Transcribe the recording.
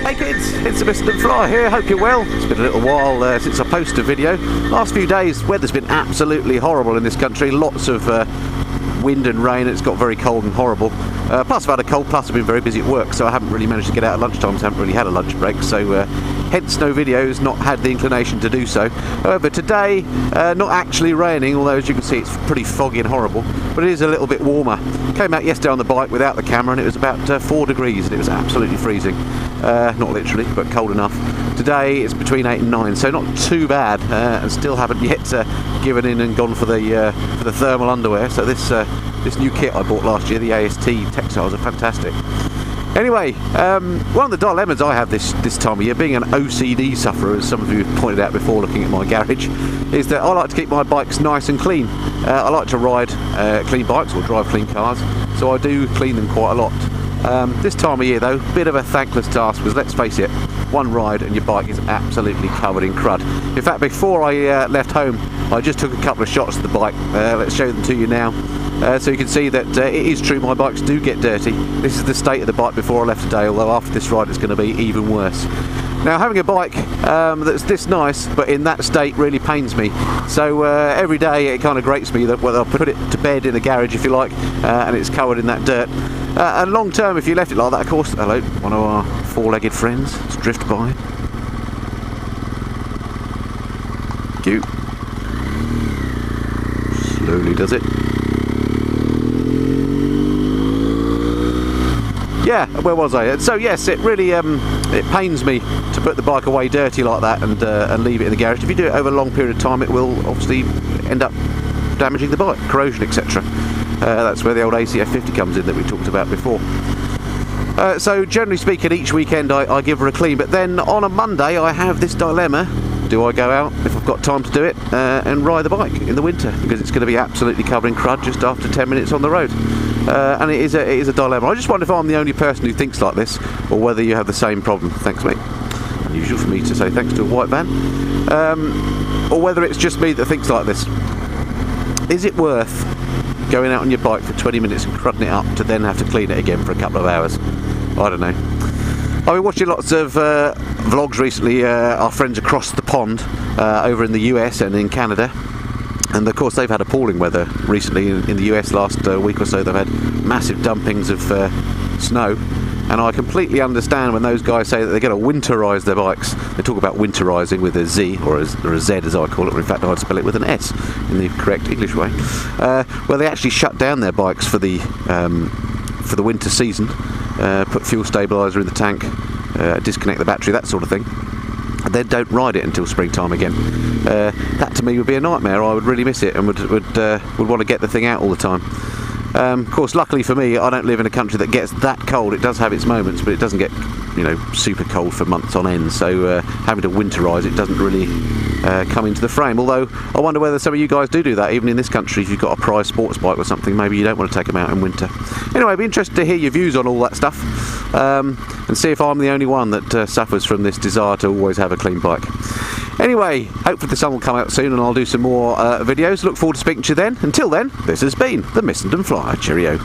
Hey kids, it's the Mr. and Fly here, hope you're well. It's been a little while since I posted a video. Last few days, weather's been absolutely horrible in this country, lots of wind and rain. It's got very cold and horrible. Plus I've had a cold, plus I've been very busy at work, so I haven't really managed to get out at lunchtime, so I haven't really had a lunch break, so hence no videos, not had the inclination to do so. However, today, not actually raining, although as you can see it's pretty foggy and horrible, but it is a little bit warmer. Came out yesterday on the bike without the camera and it was about 4 degrees and it was absolutely freezing. Not literally, but cold enough. Today it's between 8 and 9, so not too bad, and still haven't yet given in and gone for the thermal underwear. So this new kit I bought last year, the AST textiles, are fantastic. Anyway, one of the dilemmas I have this time of year, being an OCD sufferer, as some of you have pointed out before looking at my garage, is that I like to keep my bikes nice and clean. I like to ride clean bikes or drive clean cars, so I do clean them quite a lot. This time of year though, bit of a thankless task, because let's face it, one ride and your bike is absolutely covered in crud. In fact, before I left home, I just took a couple of shots of the bike. Let's show them to you now. So you can see that it is true, my bikes do get dirty. This is the state of the bike before I left today, although after this ride it's going to be even worse. Now, having a bike that's this nice but in that state really pains me. So every day it kind of grates me that, well, I'll put it to bed in the garage, if you like, and it's covered in that dirt. And long term, if you left it like that, of course, hello, one of our four-legged friends has drifted by. Cute. Slowly does it. Yeah, where was I? So yes, it really it pains me to put the bike away dirty like that and leave it in the garage. If you do it over a long period of time, it will obviously end up damaging the bike, corrosion, etc. That's where the old ACF 50 comes in that we talked about before. So generally speaking, each weekend I give her a clean, but then on a Monday I have this dilemma. Do I go out, if I've got time to do it, and ride the bike in the winter, because it's going to be absolutely covered in crud just after 10 minutes on the road. And it is a dilemma. I just wonder if I'm the only person who thinks like this, or whether you have the same problem. Thanks, mate. Unusual for me to say thanks to a white van. Or whether it's just me that thinks like this. Is it worth going out on your bike for 20 minutes and crudding it up to then have to clean it again for a couple of hours? I don't know. I've been watching lots of vlogs recently, our friends across the pond over in the US and in Canada, and of course they've had appalling weather recently in the US. Last week or so they've had massive dumpings of snow, and I completely understand when those guys say that they're going to winterise their bikes. They talk about winterising with a Z, or a Z as I call it, or in fact I'd spell it with an S in the correct English way, where they actually shut down their bikes for the winter season. Put fuel stabiliser in the tank, disconnect the battery, that sort of thing, and then don't ride it until springtime again. That to me would be a nightmare. I would really miss it and would want to get the thing out all the time. Of course, luckily for me, I don't live in a country that gets that cold. It does have its moments, but it doesn't get, you know, super cold for months on end, so having to winterise it doesn't really come into the frame. Although I wonder whether some of you guys do that, even in this country. If you've got a prize sports bike or something, maybe you don't want to take them out in winter. Anyway, I'd be interested to hear your views on all that stuff, and see if I'm the only one that suffers from this desire to always have a clean bike. Anyway, hopefully the sun will come out soon and I'll do some more videos. Look forward to speaking to you then. Until then, this has been the Mist and Fly. Cheerio.